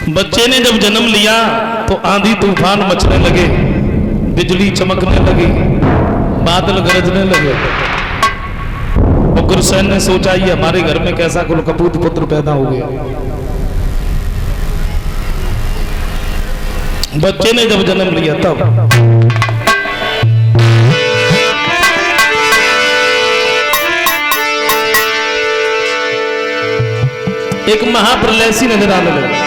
बच्चे ने जब जन्म लिया तो आंधी तूफान मचने लगे, बिजली चमकने लगी, बादल गरजने लगे। और गुरुसेन ने सोचा ये हमारे घर में कैसा कुलकपूत पुत्र पैदा हो गया। बच्चे ने जब जन्म लिया तब एक महाप्रलय सी नजर आने लगी।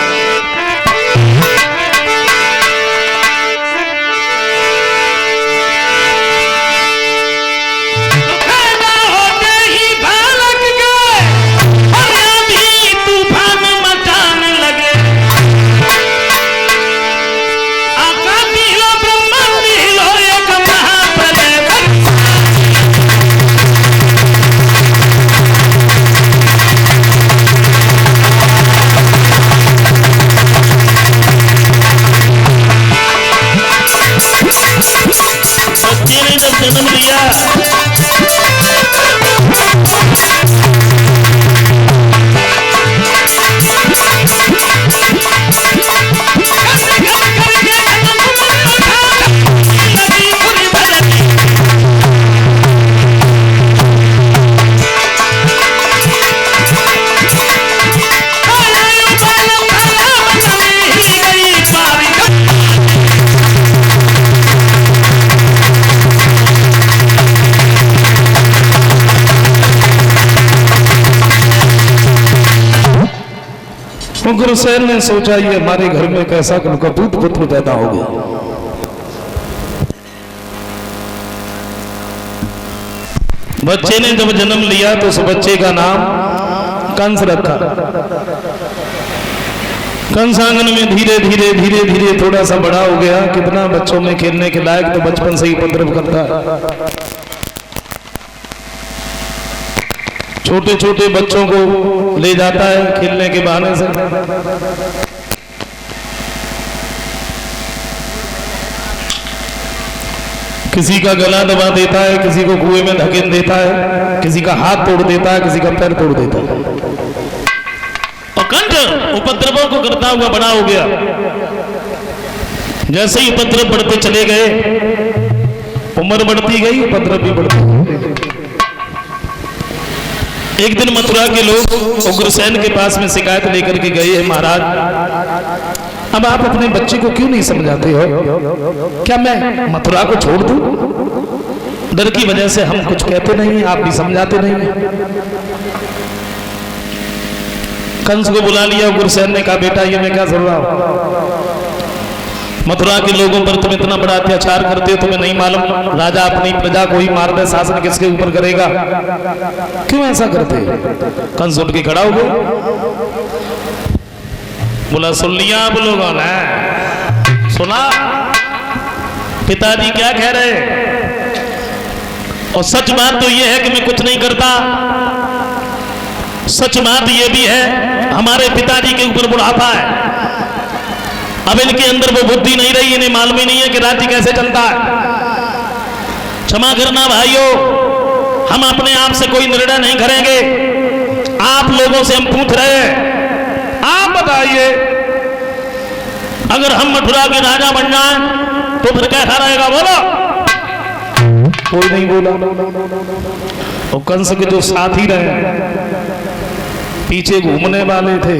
जन्म लिया गुरुसेन ने सोचा ये हमारे घर में कैसा कुलकपूत पुत्र पैदा हो गया। बच्चे ने जब जन्म लिया तो उस बच्चे का नाम कंस रखा। कंस आंगन में धीरे धीरे धीरे धीरे थोड़ा सा बड़ा हो गया। कितना बच्चों में खेलने के लायक तो बचपन से ही उपद्रव करता है। छोटे छोटे बच्चों को ले जाता है खेलने के बहाने से। किसी का गला दबा देता है, किसी को कुएं में धकेल देता है, किसी का हाथ तोड़ देता है, किसी का पैर तोड़ देता है। और कंस उपद्रवों को करता हुआ बड़ा हो गया। जैसे ही उपद्रव बढ़ते चले गए, उम्र बढ़ती गई, उपद्रव भी बढ़ती गई। एक दिन मथुरा के लोग उग्रसेन के पास में शिकायत लेकर के गए, महाराज अब आप अपने बच्चे को क्यों नहीं समझाते हो? क्या मैं मथुरा को छोड़ दूं? डर की वजह से हम कुछ कहते नहीं, आप भी समझाते नहीं। कंस को बुला लिया। उग्रसेन ने कहा बेटा ये मैं क्या सुन रहा हूं? मथुरा के लोगों पर तुम इतना बड़ा अत्याचार करते हो, तुम्हें नहीं मालूम राजा अपनी प्रजा को ही मार दे, शासन किसके ऊपर करेगा? क्यों ऐसा करते? कंस उठ के खड़ा हो गया, बोला सुन लिया आप लोगों ने? सुना पिताजी क्या कह रहे? और सच बात तो ये है कि मैं कुछ नहीं करता। सच बात ये भी है हमारे पिताजी के ऊपर बुढ़ापा है। अब इनके अंदर वो बुद्धि नहीं रही, इन्हें मालूम ही नहीं है कि राज्य कैसे चलता है। क्षमा करना भाइयों, हम अपने आप से कोई निर्णय नहीं करेंगे। आप लोगों से हम पूछ रहे हैं, आप बताइए अगर हम मथुरा के राजा बन जाएं तो फिर कैसा रहेगा? बोलो। कोई नहीं बोला। और कंस के जो साथी रहे, पीछे घूमने वाले थे,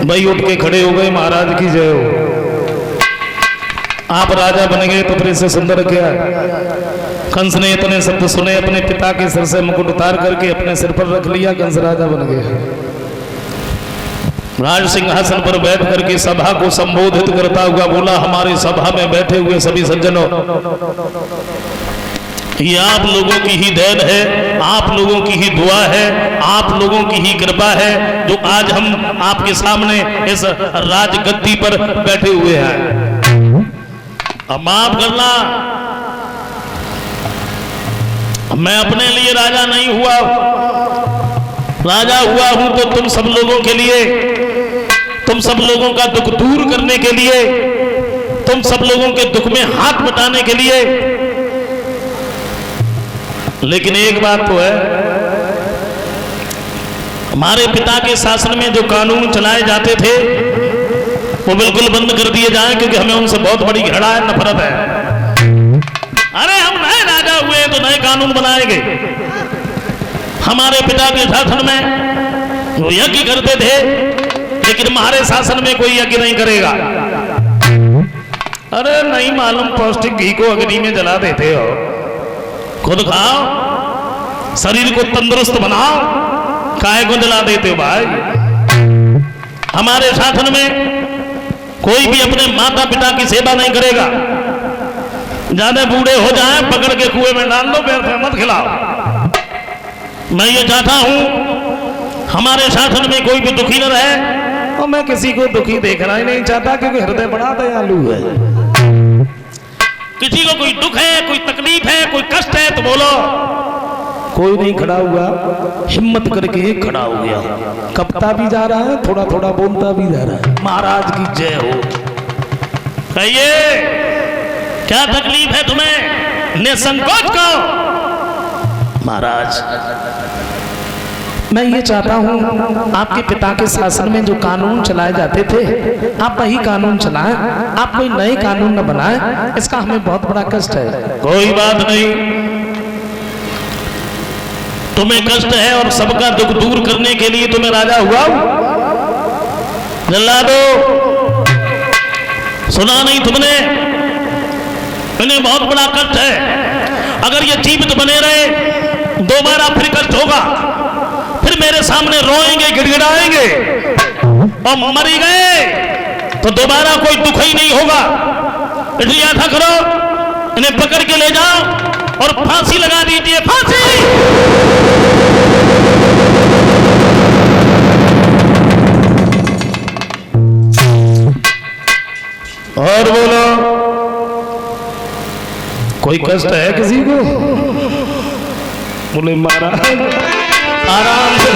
भाई उठ के खड़े हो गए, महाराज की जय हो। आप राजा बन गए तो फिर इससे सुंदर क्या है? कंस ने इतने शब्द सुने, अपने पिता के सिर से मुकुट उतार करके अपने सिर पर रख लिया। कंस राजा बन गया। राज सिंहासन पर बैठ करके सभा को संबोधित करता हुआ बोला, हमारे सभा में बैठे हुए सभी सज्जनों, ये आप लोगों की ही देन है, आप लोगों की ही दुआ है, आप लोगों की ही कृपा है जो आज हम आपके सामने इस राजगद्दी पर बैठे हुए हैं। अब माफ करना, मैं अपने लिए राजा नहीं हुआ, राजा हुआ हूं तो तुम सब लोगों के लिए, तुम सब लोगों का दुख दूर करने के लिए, तुम सब लोगों के दुख में हाथ बटाने के लिए। लेकिन एक बात तो है, हमारे पिता के शासन में जो कानून चलाए जाते थे वो बिल्कुल बंद कर दिए जाएं, क्योंकि हमें उनसे बहुत बड़ी घृणा है, नफरत है। अरे हम नए राजा हुए तो नए कानून बनाएंगे। हमारे पिता के शासन में वो यज्ञ करते थे, लेकिन हमारे शासन में कोई यज्ञ नहीं करेगा। अरे नहीं मालूम, पौष्टिक घी को अग्नि में जला देते हो, खुद खाओ, शरीर को तंदुरुस्त बनाओ, काहे को जला देते हो भाई। हमारे शासन में कोई भी अपने माता पिता की सेवा नहीं करेगा। ज्यादा बूढ़े हो जाएं, पकड़ के कुएं में डाल दो, पैर से मत खिलाओ। मैं ये चाहता हूं हमारे शासन में कोई भी दुखी न रहे, और मैं किसी को दुखी देखना ही नहीं चाहता, क्योंकि हृदय बड़ा दयालु है। किसी को कोई दुख है, कोई तकलीफ है, कोई कष्ट है तो बोलो। कोई नहीं खड़ा हुआ, हिम्मत करके खड़ा हो गया, कपता भी जा रहा है, थोड़ा थोड़ा बोलता भी जा रहा है, महाराज की जय हो। कहिए क्या तकलीफ है तुम्हें, निसंकोच कहो। महाराज मैं ये चाहता हूं आपके पिता के शासन में जो कानून चलाए जाते थे, आप वही कानून चलाएं, आप कोई नए कानून न बनाएं, इसका हमें बहुत बड़ा कष्ट है। कोई बात नहीं, तुम्हें कष्ट है और सबका दुख दूर करने के लिए तुम्हें राजा हुआ। जल्लादो, सुना नहीं तुमने, इन्हें बहुत बड़ा कष्ट है। अगर ये जीवित बने रहे, दोबारा फिर कष्ट होगा, फिर मेरे सामने रोएंगे, गिड़गिड़ाएंगे, और मर गए तो दोबारा कोई दुख ही नहीं होगा। इसलिए ऐसा करो, इन्हें पकड़ के ले जाओ और फांसी लगा दीजिए, फांसी। और बोलो, कोई कष्ट है किसी को? बोले महाराज आराम से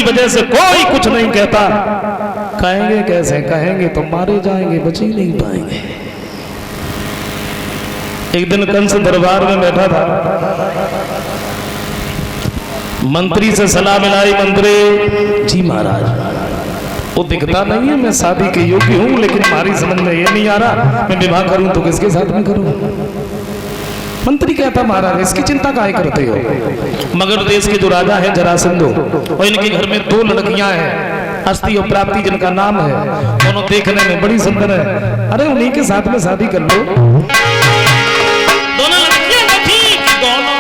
वजह से कोई कुछ नहीं कहता। कहेंगे कैसे, कहेंगे तो मारे जाएंगे, बच ही नहीं पाएंगे। एक दिन कंस दरबार में बैठा था, मंत्री से सलाह मिलाई। मंत्री जी महाराज, वो दिखता नहीं है, मैं शादी के योग्य हूं, लेकिन हमारी समझ में ये नहीं आ रहा मैं विवाह करूं तो किसके साथ में करूं। मंत्री कहता महाराज इसकी चिंता काहे करते हो, मगर देश के जो राजा है जरासंध, और इनके घर में 2 लड़कियां हैं, अस्ति और प्राप्ति जिनका नाम है, दोनों देखने में बड़ी सुंदर है। अरे उन्हीं के साथ में शादी कर लो। दोनों लड़कियां ठीक, दोनों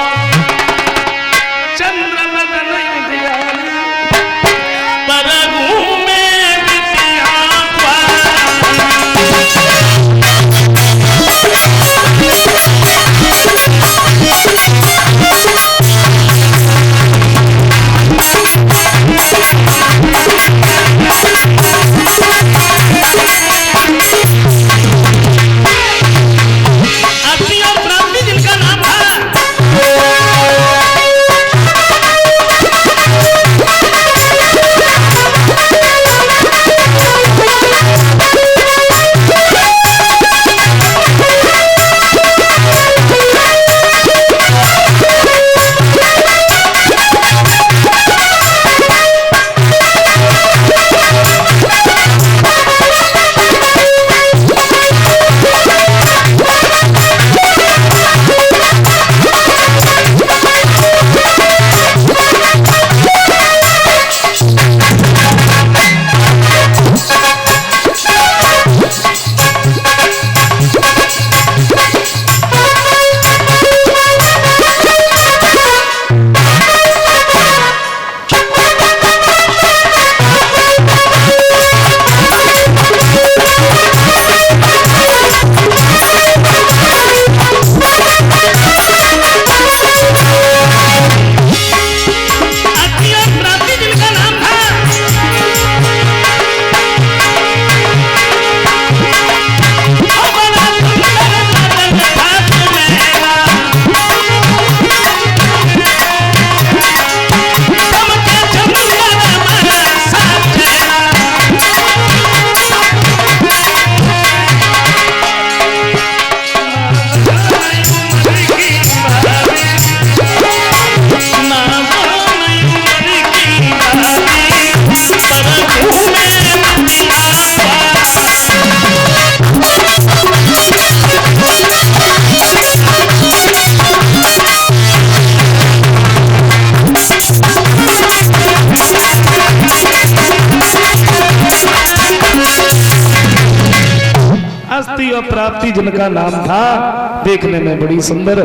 शांति और प्राप्ति जिनका नाम था, देखने में बड़ी सुंदर।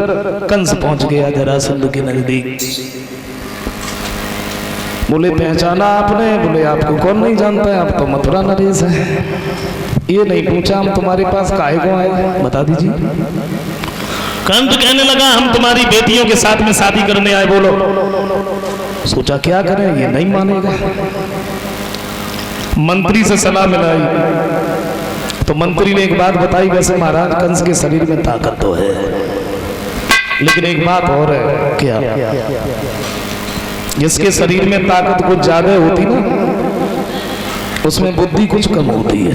कंस पहुंच गया जरासंध के नजदीक। बोले पहचाना आपने? बोले आपको कौन नहीं जानता है, आप तो मथुरा नरेश है। ये नहीं पूछा हम तुम्हारे पास काहे को आए, बता दीजिए। कंस कहने लगा हम तुम्हारी बेटियों के साथ में शादी करने आए। बोलो। सोचा क्या करें, ये नहीं मानेगा। मंत्री से सलाह मिलाई तो मंत्री ने एक बात बताई, वैसे महाराज कंस के शरीर में ताकत तो है, लेकिन एक बात और है। क्या? जिसके शरीर में ताकत कुछ ज्यादा होती ना, उसमें बुद्धि कुछ कम होती है।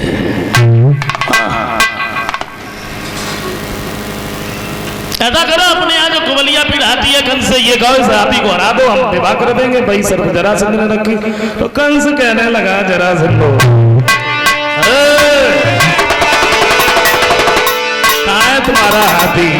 ऐसा करो, अपने यहाँ जो कुबलिया पिढ़ाती है कंस से ये कहो इस हाथी को हरा दो, हम विवाह कर देंगे। भाई सर जरासंध ने रखी तो कंस कहने लगा जरासंध कहाँ है तुम्हारा हाथी?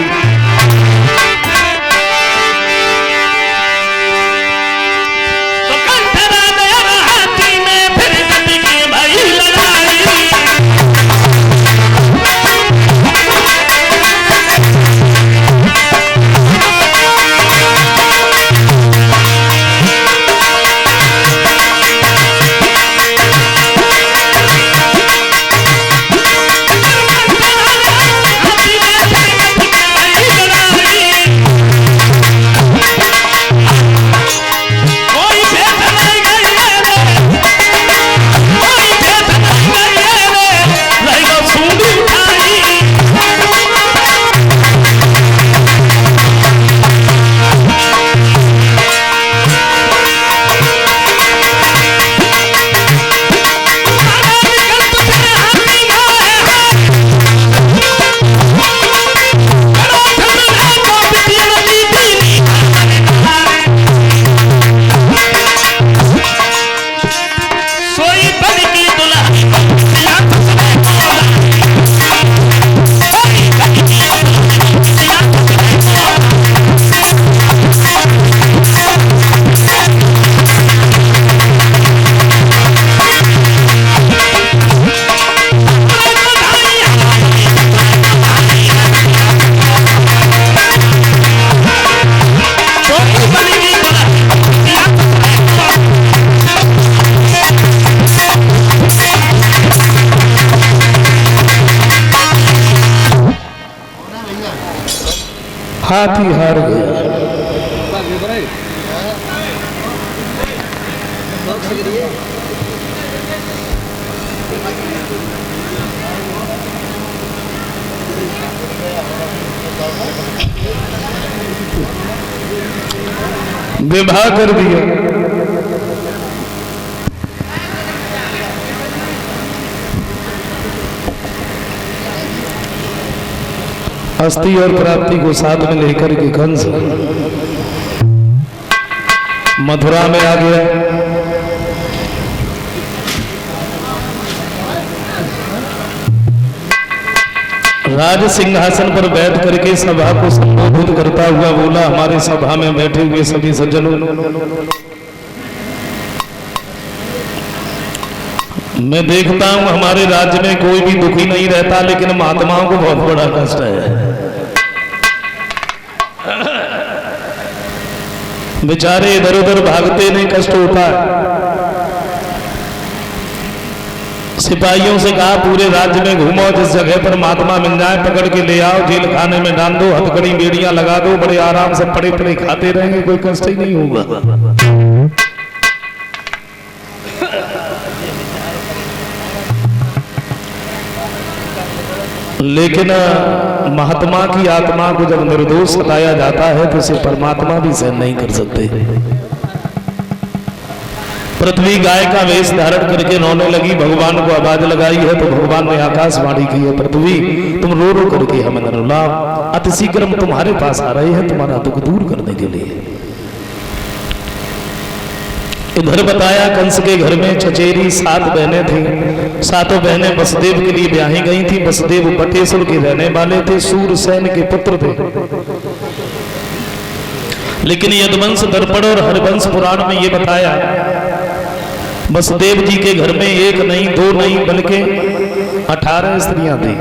हाथी हार गया। विवाह कर दिया। अस्थि और प्राप्ति को साथ में लेकर के कंस मथुरा में आ गया। राज सिंहासन पर बैठ करके सभा को संबोधित करता हुआ बोला, हमारे सभा में बैठे हुए सभी सज्जनों, मैं देखता हूं हमारे राज्य में कोई भी दुखी नहीं रहता, लेकिन महात्माओं को बहुत बड़ा कष्ट है। बेचारे इधर उधर भागते नहीं, कष्ट होता है। सिपाहियों से कहा पूरे राज्य में घूमो, जिस जगह पर महात्मा मिल जाए पकड़ के ले आओ, जेल खाने में डाल दो, हथकड़ी बेड़ियां लगा दो, बड़े आराम से पड़े पड़े खाते रहेंगे, कोई कष्ट ही नहीं होगा। लेकिन महात्मा की आत्मा को जब निर्दोष सताया जाता है तो उसे परमात्मा भी सहन नहीं कर सकते। पृथ्वी गाय का वेश धारण करके रोने लगी, भगवान को आवाज लगाई है तो भगवान ने आकाशवाणी की है, पृथ्वी तुम रो रो करके हमें न रुलाओ, अतिशीघ्र हम तुम्हारे पास आ रहे हैं तुम्हारा दुख दूर करने के लिए। इधर बताया कंस के घर में चचेरी 7 बहनें थी। 7 बहनें वसुदेव के लिए ब्याही गई थी। वसुदेव बटेश्वर के रहने वाले थे, सूरसेन के पुत्र थे। लेकिन यदुवंश दर्पण और हरिवंश पुराण में ये बताया वसुदेव जी के घर में एक नहीं, दो नहीं, बल्कि 18 स्त्रियां थी।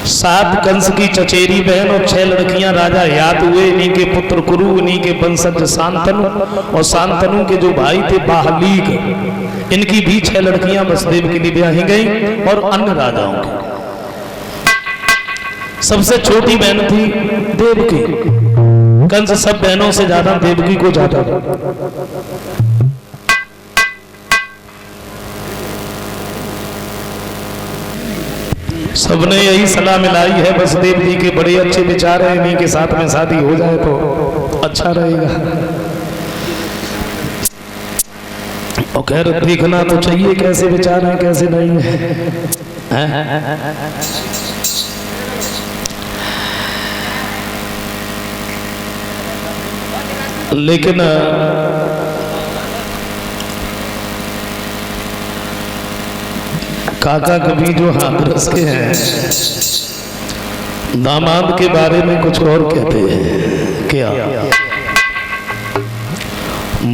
7 कंस की चचेरी बहन और 6 लड़कियां राजा याद हुए। इन्हीं के पुत्र कुरु, इन्हीं के वंशज शांतनु, और शांतनु के जो भाई थे बाहलीक, इनकी भी 6 लड़कियां वसुदेव के लिए ब्याही गई और अन्य राजाओं की। सबसे छोटी बहन थी देवकी। कंस सब बहनों से ज्यादा देवकी को चाहता था। सबने यही सलाह मिलाई है, वसुदेव जी के बड़े अच्छे विचार हैं, इन्हीं के साथ में शादी हो जाए तो अच्छा रहेगा। और खैर देखना तो चाहिए कैसे विचार हैं कैसे नहीं है। लेकिन काका कभी जो हाथरस के हैं दामाद के बारे में कुछ और कहते हैं। क्या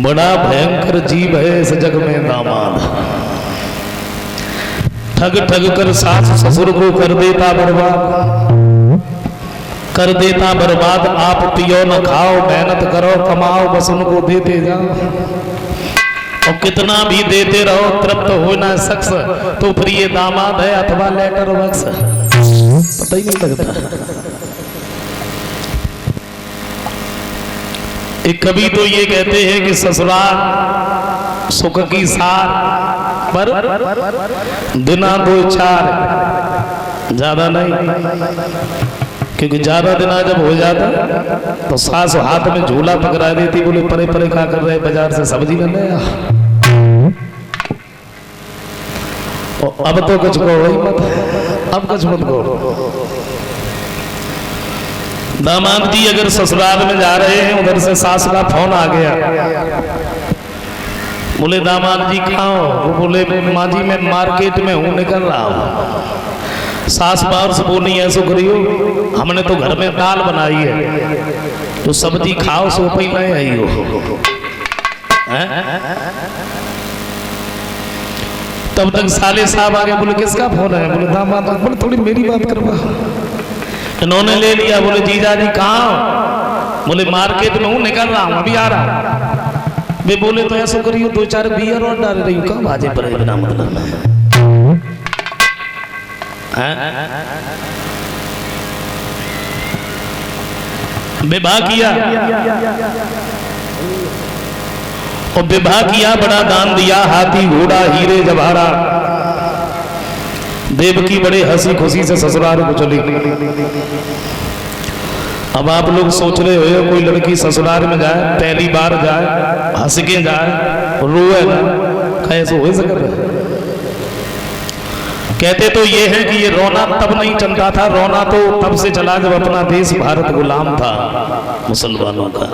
बड़ा भयंकर जीव है इस जग में दामाद, ठग ठग कर सास ससुर को कर देता बर्बाद, कर देता बर्बाद। आप पियो न खाओ, मेहनत करो कमाओ, बस उनको देते जाओ, और कितना भी देते रहो तृप्त हो ना शख्स, तो फिर ये दामाद है अथवा लेटर बक्स, पता ही नहीं लगता। एक कवि तो ये कहते हैं कि ससुराल सुख की सार, पर दिना 2-4 ज्यादा नहीं, क्योंकि ज्यादा दिना जब हो जाता तो सास हाथ में झूला पकड़ा देती, बोले परे परे क्या कर रहे बाजार से सब्जी न ले आ। अब तो कुछ कहो ही मत, अब कुछ मत कहो। दामाद जी अगर ससुराल में जा रहे हैं, उधर से सास का फोन आ गया, बोले दामाद जी कहाँ हो? वो बोले माँ जी मैं मार्केट में हूँ, निकल रहा हूँ। सास बार से बोली ऐसो करियो, हमने तो घर में दाल बनाई है, तो सब्जी खाओ सो पे नहीं आई हो। तब तक साले साहब आगे, बोले किसका फोन है? बोले दामाद। बोले थोड़ी मेरी बात करवा। इन्होंने ले लिया, बोले जीजा जी कहाँ हो? बोले मार्केट में हूँ, निकल रहा हूँ, अभी आ रहा। वे बोले तो ऐसा करियो 2-4 बियर और डाल रही हूँ, कहाँ बाजे पर बिना मतलब में। विवाह किया और विवाह किया, बड़ा दान दिया, हाथी घोड़ा हीरे जवाहरात। देवकी बड़े हंसी खुशी से ससुराल को चली। अब आप लोग सोच रहे हो कोई लड़की ससुराल में जाए, पहली बार जाए, हंस के जाए, रोए ना, कैसे हो सके? कहते तो ये है कि ये रोना तब नहीं चलता था, रोना तो तब से चला जब अपना देश भारत गुलाम था मुसलमानों का।